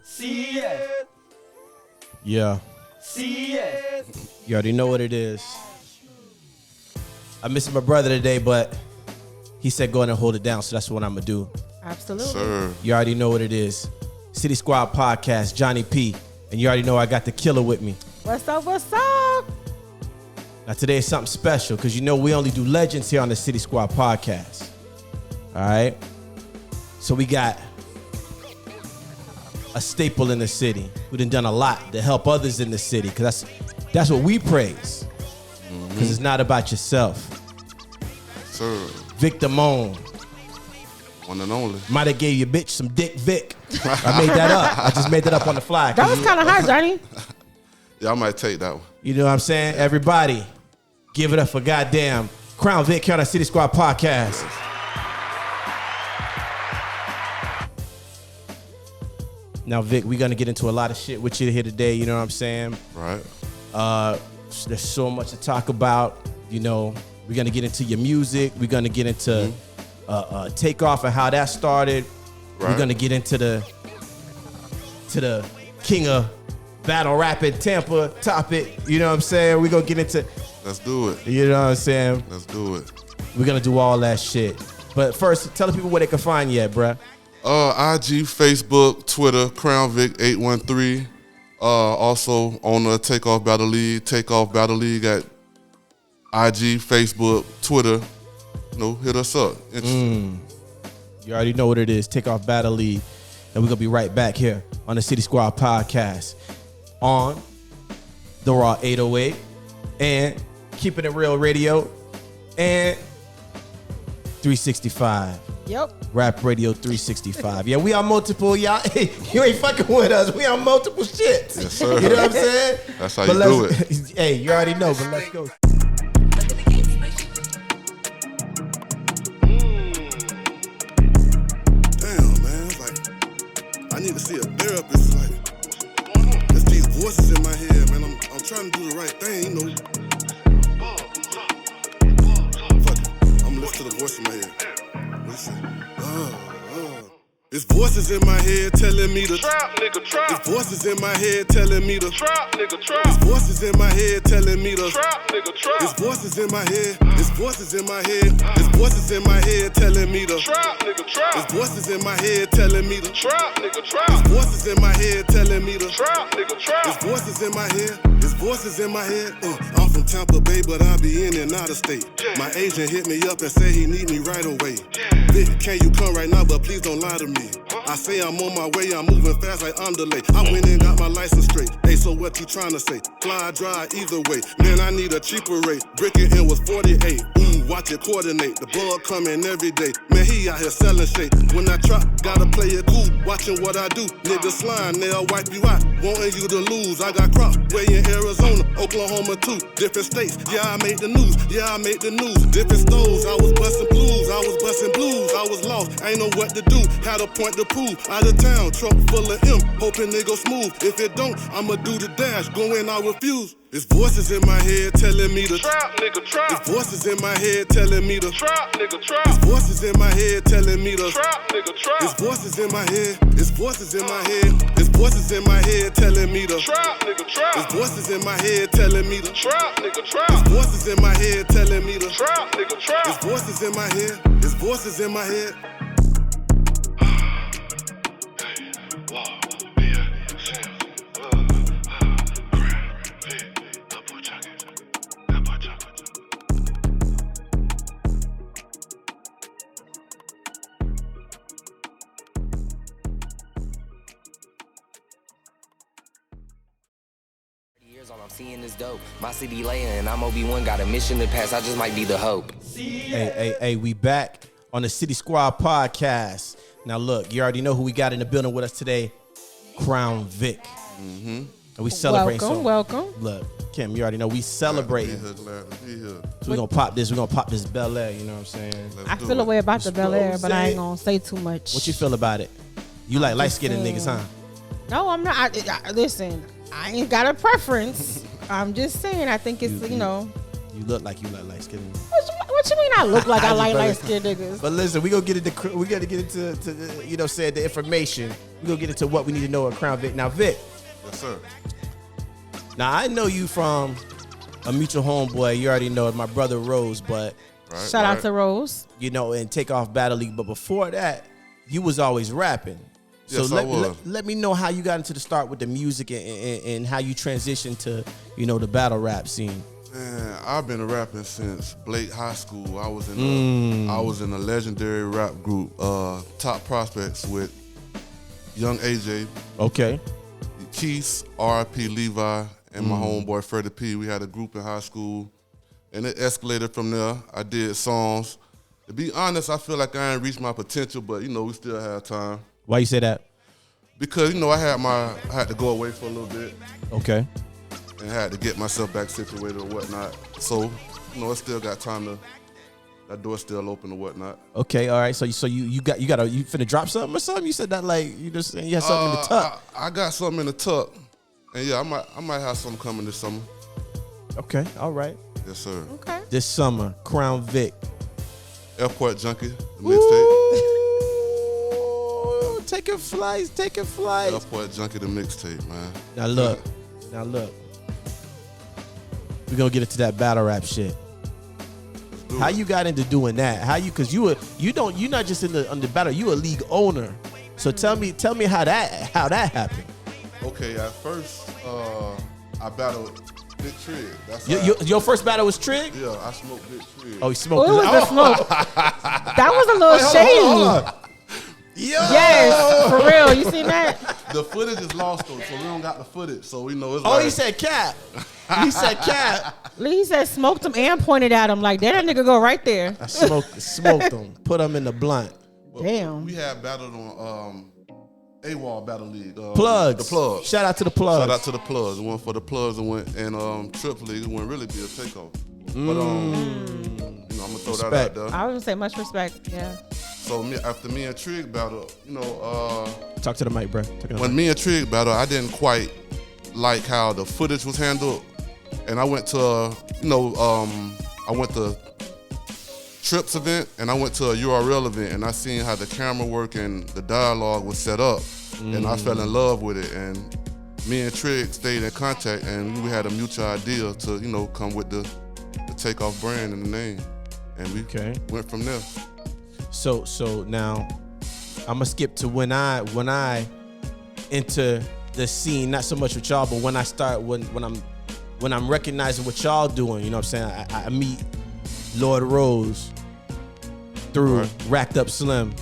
See it. Yeah. See it. You already know what it is. I missed my brother today, but he said go in and hold it down, so that's what I'm going to do. Absolutely. Sir. You already know what it is. City Squad Podcast, Johnnie P. And you already know I got the killer with me. What's up? What's up? Now today is something special because you know we only do legends here on the City Squad Podcast. All right? So we got a staple in the city who done a lot to help others in the city because that's what we praise. Because it's not about yourself. Sir. Vic Damone. One and only. Might have gave your bitch some dick Vic. I made that up. I just made that up on the fly. That was kind of hard, Johnny. Yeah, I might take that one. You know what I'm saying? Everybody, give it up for goddamn Krown Vic here on the City Squad Podcast. Now, Vic, we're going to get into a lot of shit with you here today. You know what I'm saying? Right. There's so much to talk about. You know, we're going to get into your music. We're going to get into Takeoff and how that started. Right. We're going to get into the king of battle rap in Tampa topic. You know what I'm saying? We're going to get into... Let's do it. You know what I'm saying? Let's do it. We're going to do all that shit. But first, tell the people where they can find you at, bruh. IG, Facebook, Twitter, Krown Vic 813. Also on the Takeoff Battle League, Takeoff Battle League at IG, Facebook, Twitter. You know, hit us up. You already know what it is. Takeoff Battle League. And we're going to be right back here on the City Squad Podcast on the Raw 808 and Keeping It Real Radio and 365. Yep. Rap Radio 365. Yeah, we on multiple, y'all. Hey, you ain't fucking with us. We on multiple shits. Yes, sir. You know what I'm saying? That's how you do it. Hey, you already know, but let's go. Damn, man. It's like, I need to see a therapist. It's like, there's these voices in my head, man. I'm trying to do the right thing, you know. Fuck it. I'm gonna listen to the voice in my head. Listen. It's voices in my head telling me to trap, nigga, trap. It's voices in my head telling me to trap, nigga, trap. It's voices in my head telling me to trap, nigga, trap. It's voices in my head. It's voices in my head. It's voices in my head telling me to trap, nigga, trap. It's voices in my head telling me to trap, nigga, trap. It's voices in my head telling me to trap, nigga, trap. It's voices in my head. It's voices in my head. I'm from Tampa Bay, but I be in and out of state. My agent hit me up and say he need me right away. Vic, can you come right now? But please don't lie to me. I say I'm on my way, I'm moving fast like I'm delayed. I went and got my license straight. Hey, so what you trying to say? Fly, dry, either way. Man, I need a cheaper rate. Brick it in was 48. Watch it coordinate. The bug coming every day. Man, he out here selling shit. When I trap, gotta play it cool. Watching what I do. Niggas slime, they'll wipe you out. Wanting you to lose. I got crop way in Arizona, Oklahoma too. Different states. Yeah, I made the news. Yeah, I made the news. Different stoves. I was busting blues. I was busting blues. I was lost. Ain't know what to do. Had a point to prove. Out of town, truck full of M. Hoping they go smooth. If it don't, I'ma do the dash. Go in, I refuse. It's voices in my head telling me to trap, nigga, trap. It's voices in my head telling me to trap, nigga, trap. It's voices in my head telling me to trap, nigga, trap. It's voices in my head. It's voices in my head. It's voices in my head telling me to trap, nigga, trap. It's voices in my head telling me to trap, nigga, trap. It's voices in my head telling me to trap, nigga, trap. It's voices in my head. It's voices in my head. All I'm seeing is dope. My city laying and I'm OB1, got a mission to pass. I just might be the hope. Hey, we back on the City Squad Podcast. Now look, you already know who we got in the building with us today. Krown Vic. And we celebrate. Welcome. Look, Kim, you already know we celebrating. Glad to be here. So we're gonna pop this. We're gonna pop this Bel Air. You know what I'm saying? I feel a way about the Bel Air, but I ain't gonna say too much. What you feel about it? You like light skinned niggas, huh? No, I'm not. Listen, I ain't got a preference. I'm just saying. I think it's you know. You look like you like light skinned. What What you mean I look like I like light-skinned niggas? But listen, we gotta get into said the information. We gonna get into what we need to know at Krown Vic. Now, Vic. Yes, sir. Now I know you from a mutual homeboy. You already know it, my brother Rose, but Shout out to Rose. you know, in Takeoff Battle League. But before that, you was always rapping. So Yes, I was. let me know how you got into the start with the music and how you transitioned to, you know, the battle rap scene. Man, I've been rapping since Blake High School. I was in a legendary rap group, Top Prospects, with Young AJ, Okay. Keith, R.I.P. Levi, and my homeboy Freddie P. We had a group in high school, and it escalated from there. I did songs. To be honest, I feel like I ain't reached my potential, but you know, we still have time. Why you say that? Because you know, I had to go away for a little bit Okay. and had to get myself back situated or whatnot. So, you know, I still got time to. That door's still open or whatnot. Okay. All right. So you finna drop something or something? You said that like you just saying you had something in the tuck. I got something in the tuck, and yeah, I might have something coming this summer. Okay. All right. Yes, sir. Okay. This summer, Krown Vic. Airport Junkie, the mixtape. Ooh, taking flights. Airport Junkie, the mixtape, man. Now look. We're gonna get into that battle rap shit. How you got into doing that? How you? Cause you're not just in the battle. You a league owner. So tell me how that happened. Okay, at first, I battled Big Trig. That's Your first battle was Trig? yeah, I smoked Big Trig. Oh, you smoked. Oh, it was the smoke. That was a little shady. Hold on. Yo. Yes, for real. You seen that? The footage is lost though, so we don't got the footage. So we know it's. Oh, like, he said cap. He said cap. He said smoked him and pointed at him like, that nigga go right there. I smoked them. Put them in the blunt. but Damn. We had battled on AWOL Battle League. Plugs. The Plugs. Shout out to the plugs. Shout out to the Plugs. It went for the Plugs and went and Triple League. It wouldn't really be a takeoff. But you know, I'm gonna throw that Respect. out there. I was gonna say much respect. Yeah. So after me and Trig battle, you know, Talk to the mic, bro. Talk to the when mic. me and Trig battle, I didn't quite like how the footage was handled, and I went to I went to Trips event and I went to a URL event, and I seen how the camera work and the dialogue was set up, and I fell in love with it. And me and Trig stayed in contact, and we had a mutual idea to come with the Takeoff brand and the name, and we went from there. So now I'm gonna skip to when I enter the scene, not so much with y'all, but when I start when I'm recognizing what y'all doing, you know what I'm saying? I meet Lord Rose through Racked Up Slim,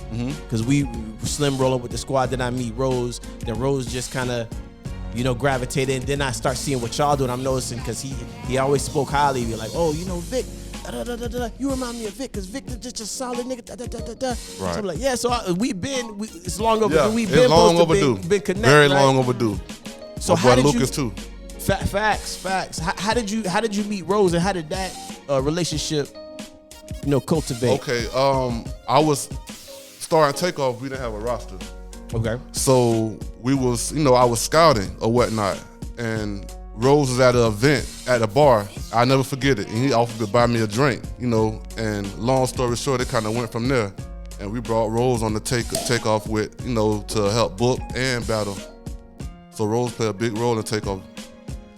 because we Slim rolling with the squad. Then I meet Rose. Then Rose just kind of gravitated, and then I start seeing what y'all doing. I'm noticing because he always spoke highly. You're like, oh, Vic. You remind me of Vic, because Vic is just a solid nigga. Right. So I'm like, yeah. So it's long overdue. Yeah, We've it's been long supposed overdue. to been connected. Very right? long overdue. So my how boy did Lucas you? too. Facts. How did you meet Rose, and how did that relationship cultivate? Okay, I was starting Takeoff. We didn't have a roster. Okay. So we was, I was scouting or whatnot, and Rose was at an event at a bar. I never forget it, and he offered to buy me a drink, and long story short, it kind of went from there, and we brought Rose on the Takeoff with, to help book and battle. So Rose played a big role in Takeoff.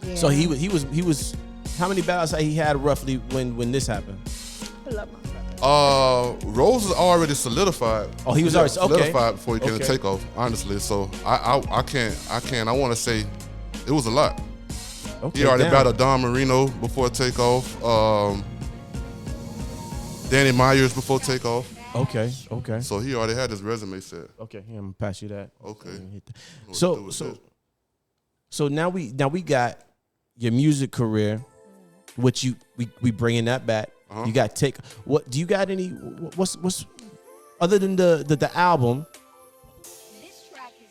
Yeah. So he was. How many battles he had roughly when this happened? I love my brother. Rose was already solidified. Oh, he was already solidified before he came to Okay. Takeoff. Honestly, so I want to say it was a lot. Okay, He already damn. battled Don Marino before Takeoff. Danny Myers before Takeoff. Okay. So he already had his resume set. Okay, here, I'm gonna pass you that. Okay. What to do with this? So now we got your music career, which we bringing that back. You got what? Do you got any? What's other than the album?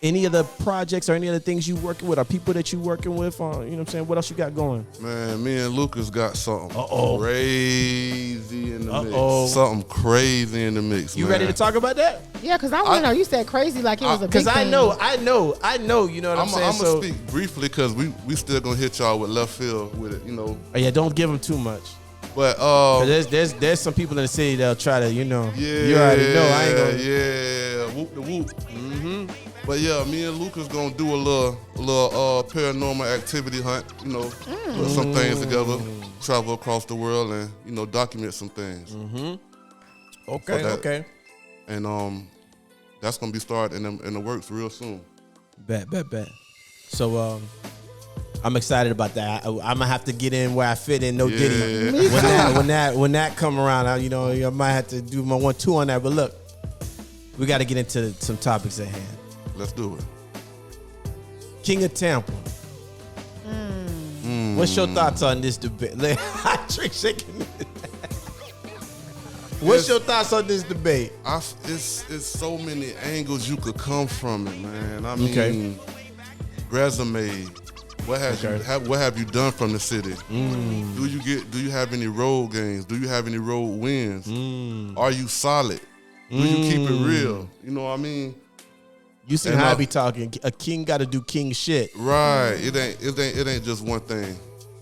Any other projects or any other things you working with, or people that you working with? You know what I'm saying? What else you got going? Man, me and Lucas got something Uh-oh. crazy in the Uh-oh. mix. Something crazy in the mix. You man. ready to talk about that? Yeah, because I want to know. You said crazy like it was a big Because I thing. know. You know what I'm saying? I'm So, gonna speak briefly because we still gonna hit y'all with left field with it. oh yeah, don't give them too much. But there's some people in the city that'll try to, you know. yeah, You already know. I ain't gonna. Yeah, whoop the whoop. Mm-hmm. But yeah, me and Lucas gonna do a little paranormal activity hunt. You know, put some things together, travel across the world, and you know, document some things. Mm-hmm. Okay. And that's gonna be started in the works real soon. Bet. So I'm excited about that. I'm gonna have to get in where I fit in. No Diddy. When that come around, I might have to do my 1-2 on that. But look, we got to get into some topics at hand. Let's do it. King of Tampa. What's your thoughts on this debate? Trick shaking. What's your thoughts on this debate? It's so many angles you could come from it, man. I mean, resume. What have you done from the city? Do you have any road games? Do you have any road wins? Are you solid? Do you keep it real? You know what I mean? You see how I be talking. A king got to do king shit. Right. It ain't just one thing.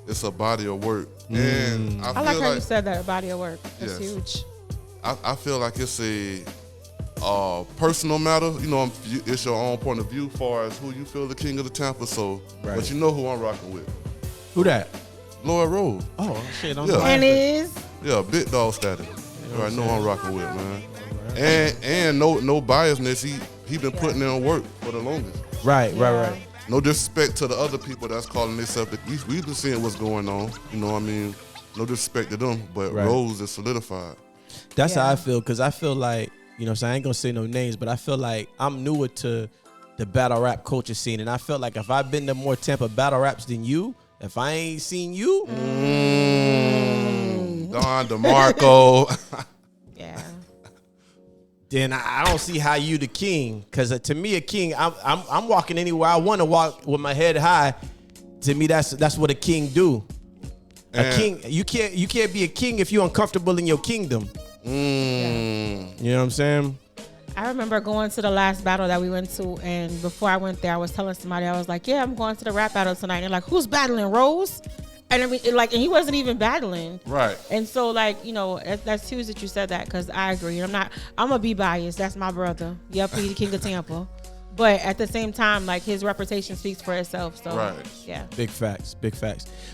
It's a body of work. And I like how you said that, a body of work. That's huge. I feel like it's a personal matter. You know, it's your own point of view as far as who you feel the king of the Tampa. So, but you know who I'm rocking with. Who that? Lloyd Rose. Oh, shit. And is? Yeah, big dog status. I know I'm rocking with, man. And no biasness. He been putting in work for the longest. Right. No disrespect to the other people that's calling themselves. We've been seeing what's going on. You know what I mean? No disrespect to them, but Rose is solidified. That's how I feel, because I feel like, you know what I'm saying, I ain't gonna say no names, but I feel like I'm newer to the battle rap culture scene, and I felt like if I've been to more Tampa battle raps than you, if I ain't seen you, Don DeMarco. Yeah. Then I don't see how you the king. Because to me, a king, I'm walking anywhere I want to walk with my head high. To me, that's what a king do. A king, you can't be a king if you're uncomfortable in your kingdom. You know what I'm saying? I remember going to the last battle that we went to, and before I went there, I was telling somebody, I was like, yeah, I'm going to the rap battle tonight. And they're like, who's battling, Rose? And I mean, and he wasn't even battling. Right. And so, you know, that's huge that you said that, because I agree. I'm gonna be biased. That's my brother. Yep, he's the king of Tampa. But at the same time, his reputation speaks for itself. So, yeah. Big facts.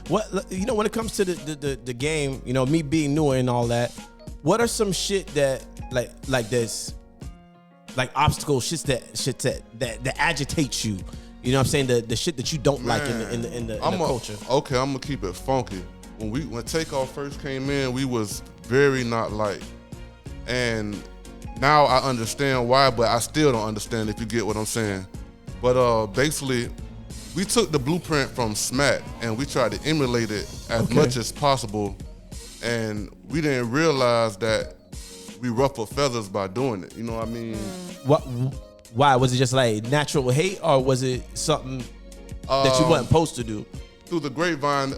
What, you know, when it comes to the game, you know, me being newer and all that, what are some shit that, like this, like obstacle shit that agitates you? You know what I'm saying? The shit that you don't like in the culture. Okay, I'm gonna keep it funky. When Takeoff first came in, we was very not liked. And now I understand why, but I still don't understand, if you get what I'm saying. But basically, we took the blueprint from Smack and we tried to emulate it as much as possible. And we didn't realize that we ruffled feathers by doing it. You know what I mean? Why? Was it just like natural hate, or was it something that you wasn't supposed to do? Through the grapevine,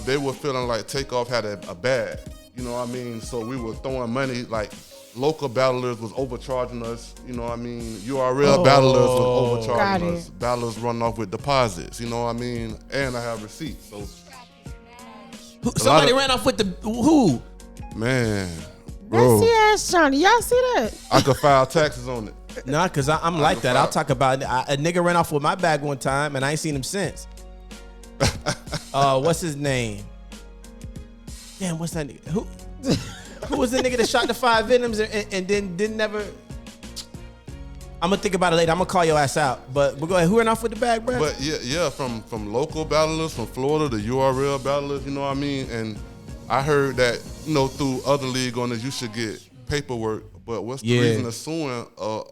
they were feeling like Takeoff had a bad. You know what I mean? So we were throwing money, like local battlers was overcharging us. You know what I mean? URL battlers was overcharging us. Battlers running off with deposits. You know what I mean? And I have receipts. So somebody ran off with who? Man, bro. That's ass Johnny. Y'all see that? I could file taxes on it. Nah, because I'm like that. I'll talk about it. A nigga ran off with my bag one time, and I ain't seen him since. What's his name? Damn, what's that nigga? Who was the nigga that shot the 5 Venoms and then didn't never? I'm gonna think about it later. I'm gonna call your ass out. But go ahead. Who ran off with the bag, bro? But yeah, from local battlers, from Florida, the URL battlers, you know what I mean? And I heard that, you know, through other league owners, you should get paperwork. But what's the reason of suing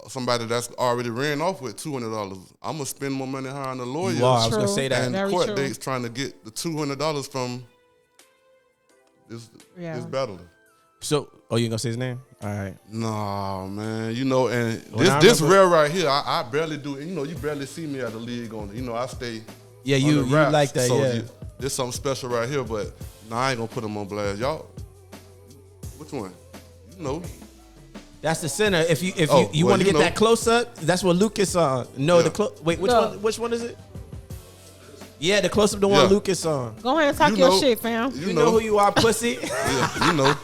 somebody that's already ran off with $200? I'm gonna spend more money hiring a lawyer. Wow, I was gonna say that. And Very court true. dates trying to get the $200 from this battler. So, you gonna say his name? All right. Nah, man. You know, and Well, this rare right here, I barely do. You know, you barely see me at the league on. You know, I stay. Yeah, on you the raps, like that. so Yeah. There's something special right here, but I ain't gonna put them on blast. Y'all, which one? You know. That's the center. If you want to get that close up, that's what Lucas. Wait, which one is it? Yeah, the Close Up the One Lucas song. Go ahead and talk your shit, fam. You know who you are, pussy. Yeah, you know.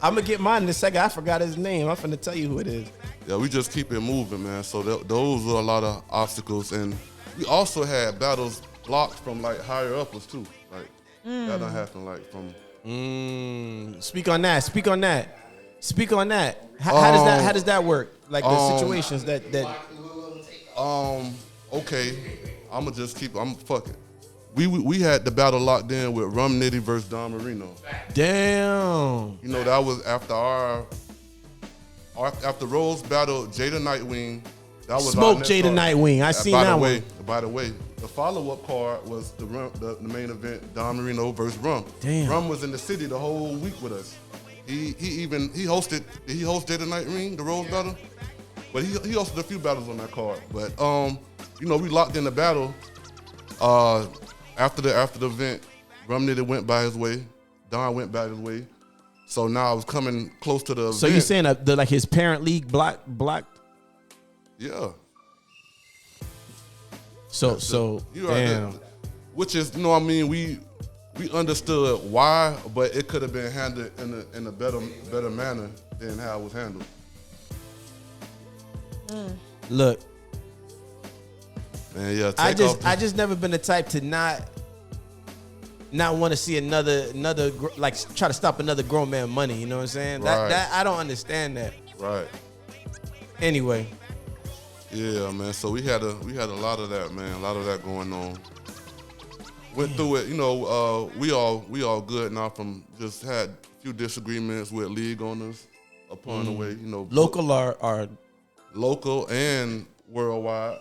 I'm going to get mine in a second. I forgot his name. I'm finna tell you who it is. Yeah, we just keep it moving, man. So those were a lot of obstacles. And we also had battles blocked from, like, higher uppers, too. Like, that done happened, like, from... Speak on that. How does that work? Like, the situations that... Okay, I'm going to just keep... fuck it. We had the battle locked in with Rum Nitty versus Don Marino. Damn. You know, that was after after Rose battled Jada Nightwing. That was Smoke Jada Nightwing. I seen that one. By the way, the follow-up card was the main event, Don Marino versus Rum. Damn. Rum was in the city the whole week with us. He hosted Jada Nightwing, the Rose battle, but he hosted a few battles on that card. But you know, we locked in the battle. After the event, Rum Nitty went by his way. Don went by his way. So now I was coming close to the event. So you saying that like his parent league blocked? Yeah. So you damn. Right, which is, you know what I mean, we understood why, but it could have been handled in a better manner than how it was handled. Look. Man, yeah, I just never been the type to not want to see another like try to stop another grown man money. You know what I'm saying? Right. That I don't understand that. Right. Anyway. Yeah, man. So we had a lot of that, man. A lot of that going on. Went through it. You know, we all good now. From just had a few disagreements with league owners upon the way. You know, local are local and worldwide.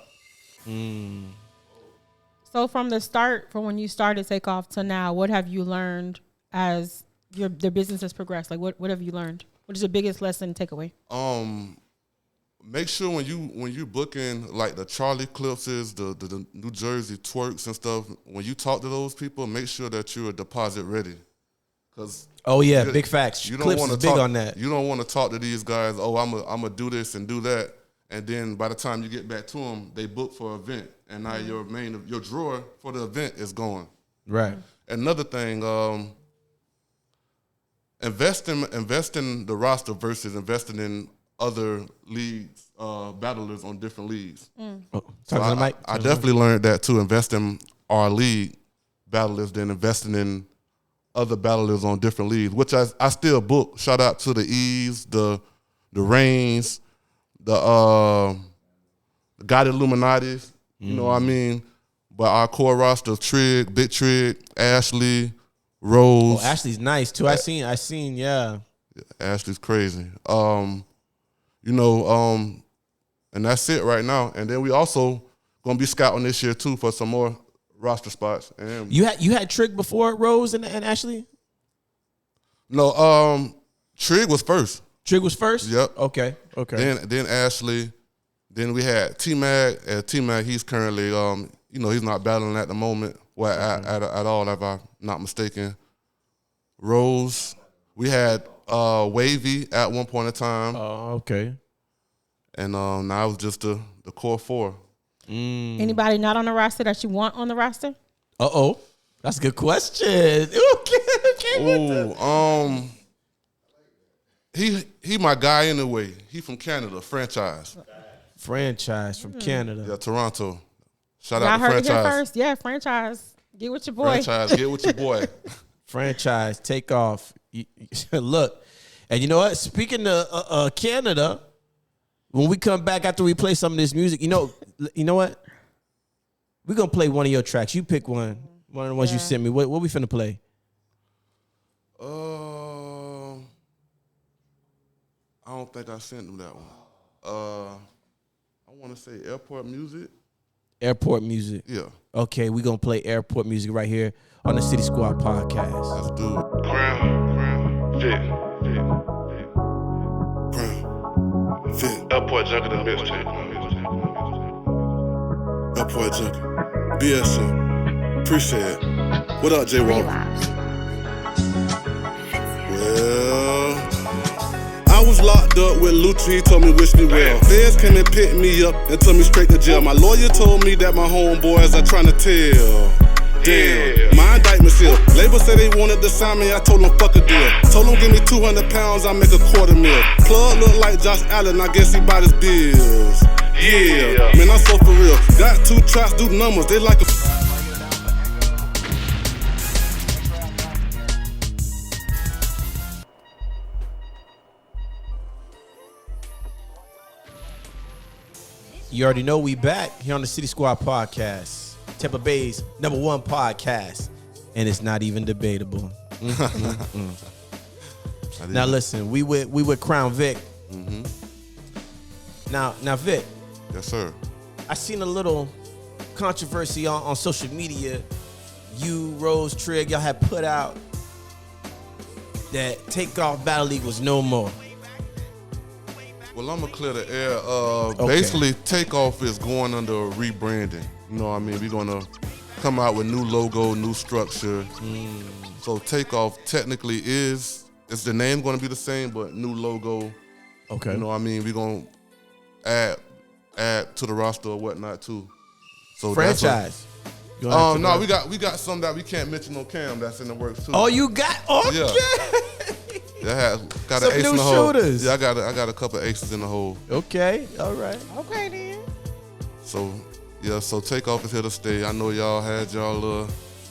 So from the start, from when you started Takeoff to now, what have you learned as the business has progressed? Like what have you learned? What is the biggest lesson takeaway? Make sure when you booking like the Charlie Clipses, the New Jersey Twerks and stuff, when you talk to those people, make sure that you're deposit ready. Cause big facts. You don't Clips want is to big talk on that. You don't want to talk to these guys. Oh, I'm gonna do this and do that. And then by the time you get back to them, they book for an event, and now your drawer for the event is gone. Right. Another thing, invest in the roster versus investing in other leagues, battlers on different leagues. I definitely learned that too. Invest in our league battlers than investing in other battlers on different leagues, which I still book. Shout out to the E's, the Reigns, the God Illuminatis, you know what I mean? But our core roster, Trig, Big Trig, Ashley, Rose. Oh, Ashley's nice too. I seen, yeah. Ashley's crazy. You know, and that's it right now. And then we also gonna be scouting this year too for some more roster spots. And you had Trig before Rose and Ashley? No, Trig was first. Trig was first? Yep. Okay. Then Ashley. Then we had T-Mag. T-Mag, he's currently, you know, he's not battling at the moment. Well, at all, if I'm not mistaken. Rose. We had Wavy at one point in time. Oh, okay. And now it's just the core four. Anybody not on the roster that you want on the roster? Uh-oh. That's a good question. He my guy anyway. He from Canada, franchise from Canada. Yeah, Toronto. Shout Y'all out to heard it here franchise. first. Yeah, franchise. Get with your boy. Franchise, get with your boy. Franchise, Takeoff. Look, and you know what? Speaking of Canada, when we come back after we play some of this music, you know what? We're gonna play one of your tracks. You pick one of the ones you sent me. What we finna play? I don't think I sent him that one. I want to say Airport Music. Airport Music. Yeah. Okay, we're gonna play Airport Music right here on the City Squad podcast. Let's do it. Krown Vic. Airport Junkie, the mixtape. Airport Junkie. BSM. Appreciate it. What up, J Walker? Well, I was was locked up with Lucci, he told me wish me well. Feds came and picked me up and took me straight to jail. My lawyer told me that my homeboys are trying to tell. Damn, my indictment seal. Label said they wanted to sign me, I told them fuck a deal. Told them give me 200 pounds, I make $250,000. Plug look like Josh Allen, I guess he bought his bills. Yeah, man, I'm so for real. Got 2 tracks, do numbers, they like a... You already know we back here on the City Squad podcast, Tampa Bay's #1 podcast, and it's not even debatable. Now listen, we with Krown Vic. Now Vic. Yes, sir. I seen a little controversy on social media. You, Rose, Trig, y'all had put out that Takeoff Battle League was no more. Well, I'm gonna clear the air. Basically, Takeoff is going under a rebranding. You know what I mean? We're gonna come out with new logo, new structure. So Takeoff technically it's the name gonna be the same, but new logo. Okay. You know what I mean? We're gonna add to the roster or whatnot too. So franchise. No, we got some that we can't mention on cam that's in the works too. Oh, you got okay. Yeah. Got some an ace new in the hole. shooters. Yeah, I got a couple of aces in the hole. Okay, all right. Okay then. So Takeoff is here to stay. I know y'all had y'all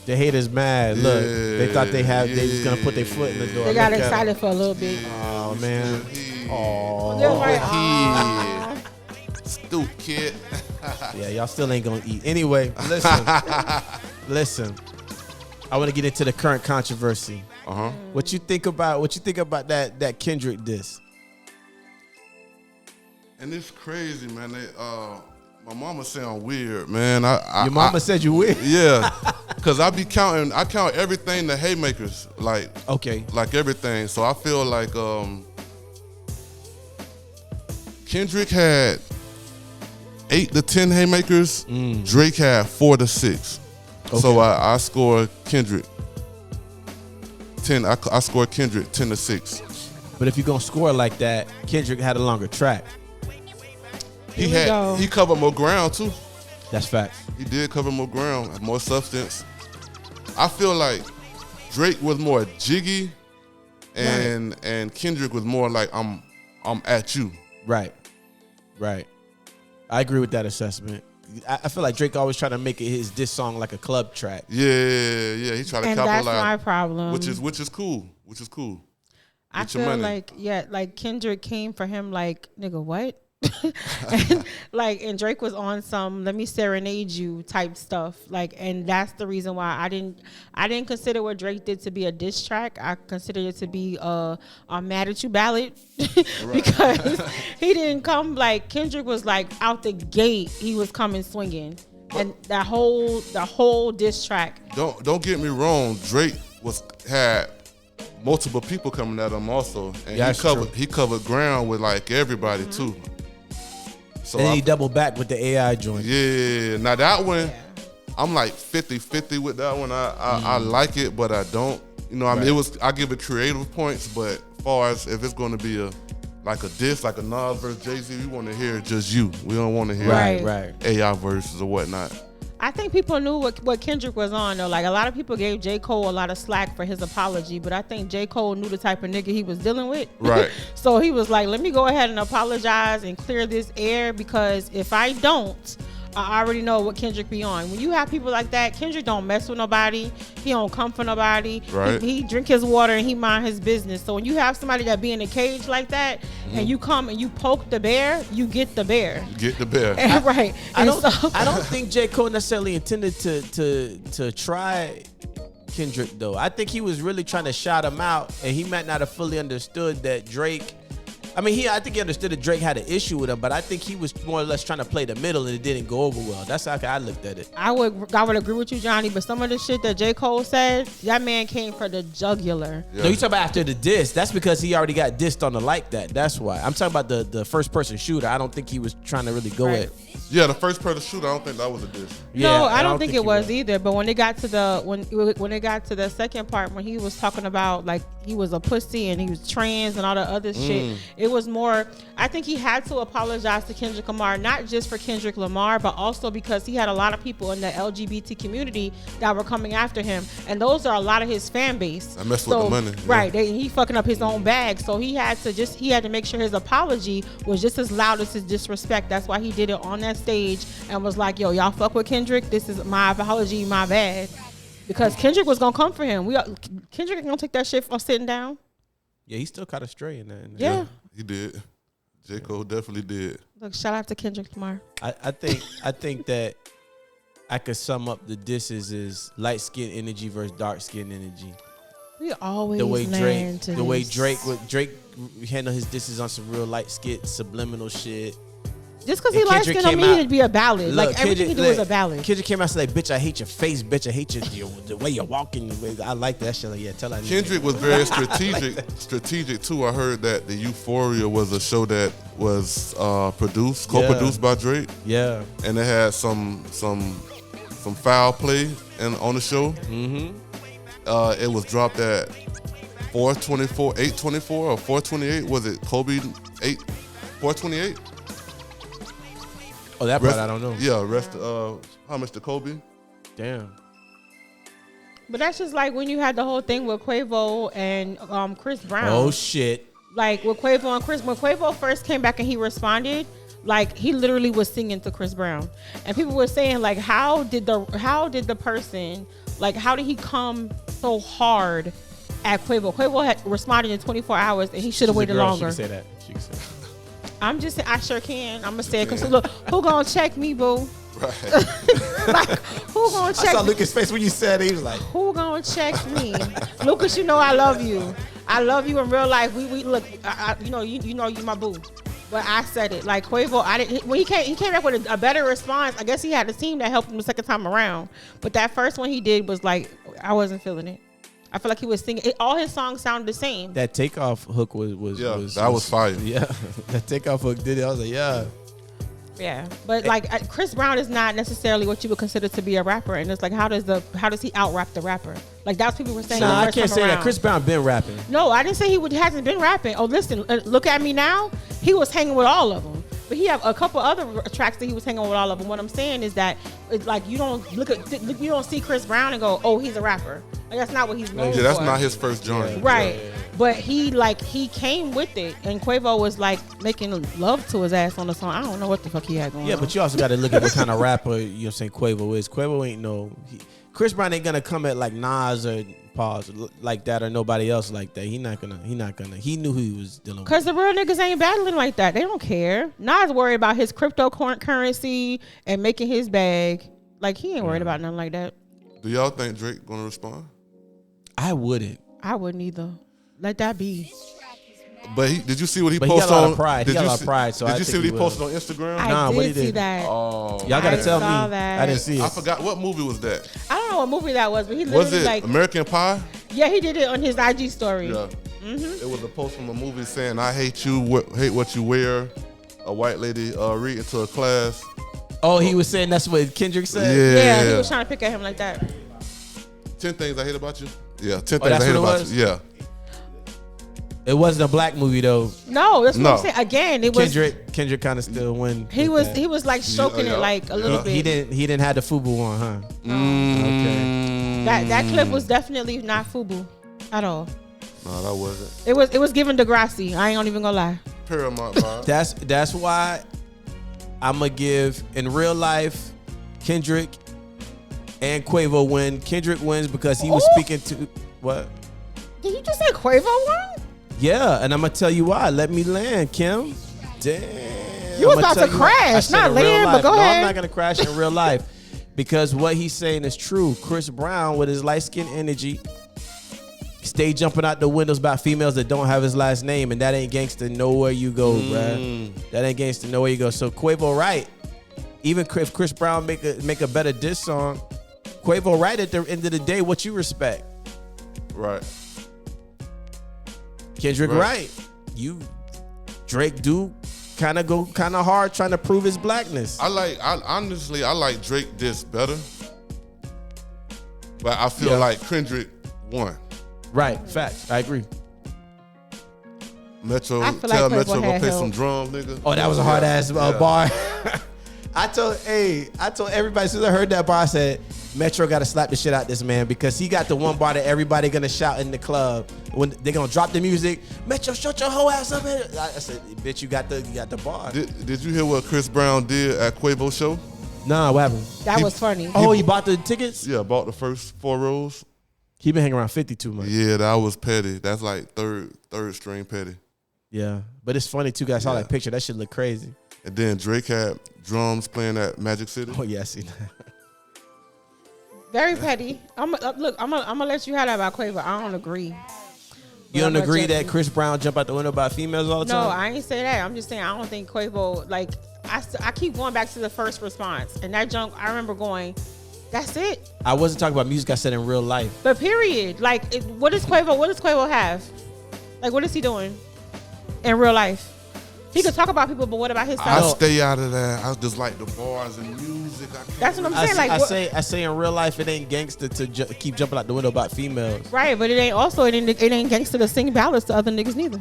the haters mad. Look, they thought they was gonna put their foot in the door. They got excited for a little bit. Oh man. Oh. They're like, stupid kid. Yeah, y'all still ain't gonna eat. Anyway, listen. I want to get into the current controversy. What you think about that Kendrick diss? And it's crazy, man. My mama sound weird, man. Your mama said you weird? Yeah. Cause I count everything the haymakers, like everything. So I feel like Kendrick had 8 to 10 haymakers. Drake had 4 to 6. Okay. So I scored Kendrick 10. I scored Kendrick 10 to 6. But if you're gonna score like that, Kendrick had a longer track. He covered more ground too. That's facts. He did cover more ground, more substance. I feel like Drake was more jiggy, and Kendrick was more like I'm at you. Right. I agree with that assessment. I feel like Drake always tried to make his diss song like a club track. Yeah. He tried to capitalize. And that's my problem. Which is cool. I feel like Kendrick came for him like, nigga, what? and Drake was on some let me serenade you type stuff, like, and that's the reason why I didn't consider what Drake did to be a diss track. I considered it to be a mad at you ballad because he didn't come like Kendrick was like out the gate. He was coming swinging, and the whole diss track. Don't get me wrong. Drake had multiple people coming at him also, and he covered ground with like everybody too. So and then he doubled back with the AI joint. Yeah. Now that one, I'm like 50-50 with that one. I like it, but I don't. You know, I mean, I give it creative points, but as far as if it's going to be a diss, like a Nas versus Jay-Z, we want to hear just you. We don't want to hear AI verses or whatnot. I think people knew what Kendrick was on, though. Like, a lot of people gave J. Cole a lot of slack for his apology, but I think J. Cole knew the type of nigga he was dealing with. Right. So he was like, let me go ahead and apologize and clear this air, because if I don't, I already know what Kendrick be on. When you have people like that, Kendrick don't mess with nobody. He don't come for nobody. Right. He drink his water and he mind his business. So when you have somebody that be in a cage like that, and you come and you poke the bear, you get the bear. Right. I don't think J. Cole necessarily intended to try Kendrick though. I think he was really trying to shout him out, and he might not have fully understood that Drake. I think he understood that Drake had an issue with him, but I think he was more or less trying to play the middle, and it didn't go over well. That's how I looked at it. I would agree with you, Johnny, but some of the shit that J. Cole said, that man came for the jugular. Yeah. No, you talking about after the diss. That's because he already got dissed on the like that. That's why. I'm talking about the first person shooter. I don't think he was trying to really go at. Yeah, the first person shooter, I don't think that was a diss. No, I don't think it was either. But when they got to the second part, when he was talking about like he was a pussy and he was trans and all the other shit, It was more, I think he had to apologize to Kendrick Lamar, not just for Kendrick Lamar, but also because he had a lot of people in the LGBT community that were coming after him. And those are a lot of his fan base. I messed with the money. Right. He fucking up his own bag. So he had to make sure his apology was just as loud as his disrespect. That's why he did it on that stage and was like, yo, y'all fuck with Kendrick. This is my apology, my bad. Because Kendrick was going to come for him. Kendrick ain't going to take that shit for sitting down. Yeah, he's still kind of stray in that. Yeah. He did. J. Cole definitely did. Look, shout out to Kendrick Lamar. I think that I could sum up the disses as light skin energy versus dark skin energy. We always the way Drake handled his disses on some real light skin subliminal shit. Just because he light skin don't mean it to be a ballad. Look, like everything he do is a ballad. Kendrick came out and said, like, bitch, I hate your face, bitch, I hate the way you're walking. I like that shit. Like, yeah, tell her. Kendrick was very strategic too. I heard that the Euphoria was a show that was co-produced by Drake. Yeah, and it had some foul play on the show. Mm-hmm. It was dropped at 424, 824 or 428. Was it Kobe 428? Oh, that part I don't know. Yeah, how much to Kobe? Damn. But that's just like when you had the whole thing with Quavo and Chris Brown. Oh shit. Like with Quavo and Chris, when Quavo first came back and he responded, like he literally was singing to Chris Brown, and people were saying like, how did the person, like, how did he come so hard at Quavo? Quavo had responded in 24 hours, and he should have waited longer. She can say that. She can say that. I'm just saying, I sure can. I'm gonna say it because look, who gonna check me, boo? Right. Like, who gonna check? I saw me? Lucas' face when you said it. He was like, who gonna check me? Lucas, you know I love you. I love you in real life. We look, you know you my boo. But I said it like Quavo. When he came back with a better response. I guess he had a team that helped him the second time around. But that first one he did was like, I wasn't feeling it. I feel like he was singing. All his songs sounded the same. That Takeoff hook was fire. Yeah, that Takeoff hook did it. I was like, yeah. Yeah, but like Chris Brown is not necessarily what you would consider to be a rapper, and it's like how does he out rap the rapper? Like that's what people were saying. Nah, I can't say that. Chris Brown been rapping. No, I didn't say hasn't been rapping. Oh, listen, look at me now. He was hanging with all of them, but he have a couple other tracks that he was hanging with all of them. What I'm saying is that it's like you don't you don't see Chris Brown and go, oh, he's a rapper. Like that's not what he's known for. Yeah, that's not his first joint. Right. Yeah. But he came with it, and Quavo was like making love to his ass on the song. I don't know what the fuck he had going on. Yeah, but you also got to look at what kind of rapper, you know what I'm saying, Quavo is. Quavo ain't Chris Brown ain't gonna come at like Nas or Pause like that or nobody else like that. He not gonna. He knew who he was dealing with. Cause the real niggas ain't battling like that. They don't care. Nas worried about his cryptocurrency and making his bag. Like he ain't worried about nothing like that. Do y'all think Drake gonna respond? I wouldn't. I wouldn't either. Let that be. But did you see what he posted on? He got a lot of pride. He got a lot of pride. So did you see what he posted on Instagram? I did see that. Oh, y'all gotta tell me. That. I didn't see it. I forgot what movie was that. I don't know what movie that was, but he literally was it like American Pie? Yeah, he did it on his IG story. Yeah. Mm-hmm. It was a post from a movie saying, "I hate you, hate what you wear." A white lady reading to a class. Oh, he was saying that's what Kendrick said. Yeah, he was trying to pick at him like that. 10 Things I Hate About You. Yeah, 10 Things I Hate About You. Yeah. It wasn't a black movie though. No, that's what I'm saying. Again, it was Kendrick kind of still win. He was like stroking it like a little bit. He didn't have the FUBU on, huh? Okay. That clip was definitely not FUBU at all. No, that wasn't. It was giving Degrassi. I ain't even gonna lie. Paramount vibe. That's why I'm gonna give in real life Kendrick and Quavo win. Kendrick wins because he was speaking to what? Did you just say Quavo won? Yeah, and I'm gonna tell you why. Let me land, Kim. Damn. You was about to crash, not land, but go ahead. I'm not gonna crash in real life because what he's saying is true. Chris Brown with his light skin energy stay jumping out the windows about females that don't have his last name, and that ain't gangster nowhere you go, bruh. That ain't gangster nowhere you go. So Quavo right. Even if Chris Brown make a better diss song, Quavo right at the end of the day. What you respect, right? Kendrick right. Drake do kind of hard trying to prove his blackness. Honestly I like Drake diss better, but I feel like Kendrick won. Right, facts. I agree. Metro, I feel tell like Metro Quavo go had play help. some drums, nigga. Oh, that was a hard ass bar. I told everybody as soon as I heard that bar, I said, Metro got to slap the shit out this man because he got the one bar that everybody gonna shout in the club when they gonna drop the music. Metro, shut your whole ass up. I said, bitch, you got the bar. Did you hear what Chris Brown did at Quavo's show? Nah, what happened? That was funny. Oh, he bought the tickets? Yeah, bought the first 4 rows. He been hanging around 50 too much. Yeah, that was petty. That's like third string petty. Yeah, but it's funny too, guys. I saw that picture. That shit look crazy. And then Drake had drums playing at Magic City. Oh yeah, I see that. Very petty. I'm gonna let you have that about Quavo. I don't agree. You don't agree that Chris Brown jump out the window by females all the time? No, I ain't say that. I'm just saying I don't think Quavo, like, I keep going back to the first response. And that junk, I remember going, that's it. I wasn't talking about music. I said in real life. But period. Like, what does Quavo have? Like, what is he doing in real life? He could talk about people, but what about his I self? stay out of that. I just like the bars and music. That's what I'm saying. I say in real life, it ain't gangster to keep jumping out the window about females. Right, but it ain't gangster to sing ballads to other niggas neither.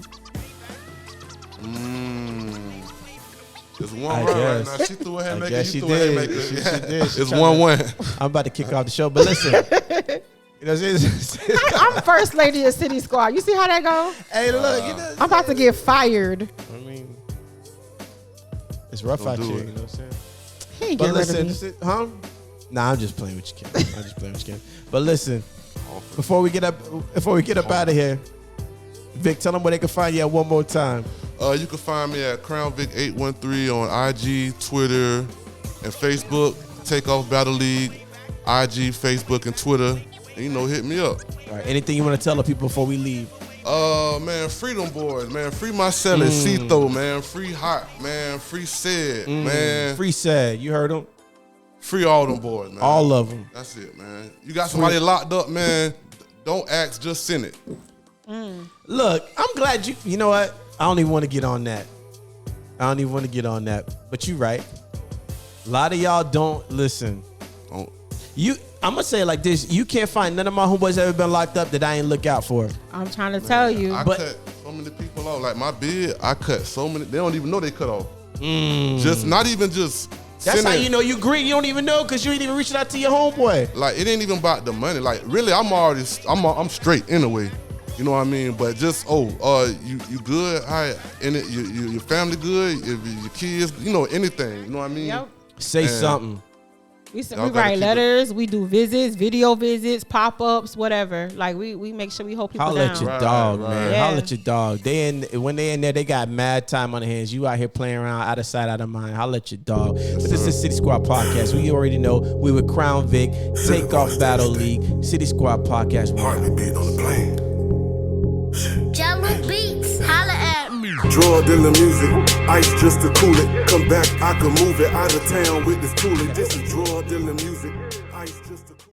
It's 1-1 right now. She threw her haymaker. She did. She did. It's 1-1. I'm about to kick off the show, but listen. You know what I'm saying? I'm first lady of City Squad. You see how that go? Hey, look. You know, I'm about to get fired. I mean, it's rough out here. You know what I'm saying? He ain't But getting rid of me. listen, huh? Nah, I'm just playing with you, Kim. But listen, before we get up out of here, Vic, tell them where they can find you at one more time. You can find me at Krown Vic 813 on IG, Twitter, and Facebook. Takeoff Battle League, IG, Facebook, and Twitter. And, hit me up. All right, anything you want to tell the people before we leave? Man, free them boys, man. Free Marcellus, Cito, man. Free Hot, man. Free Said, man. Free Said. You heard them? Free all them boys, man. All of them. That's it, man. You got somebody locked up, man. Don't ask, just send it. Look, I'm glad you know what? I don't even want to get on that. But you right. A lot of y'all don't listen. I'm going to say it like this. You can't find none of my homeboys that ever been locked up that I ain't look out for. I'm trying to tell you. I cut so many people off. Like my bid, I cut so many. They don't even know they cut off. Just not even just. That's how you know you green. You don't even know because you ain't even reaching out to your homeboy. Like it ain't even about the money. Like really, I'm straight anyway. You know what I mean? But just you good? Hi, and your family good? If your kids, anything. You know what I mean? Yep. Say something. We write letters. We do visits, video visits, pop-ups, whatever. Like we make sure we hold people Holla down. at your dog, man. Yeah. Holla at your dog. When they in there, they got mad time on their hands. You out here playing around, out of sight, out of mind. Holla at your dog. But this is City Squad Podcast. We already know we with Krown Vic, Takeoff Battle League, City Squad Podcast. Hardly beat on the plane. Jello Beats, holla at me. Draw the music, ice just to cool it. Come back, I can move it out of town with this cooling. This is draw the music, ice just to cool it.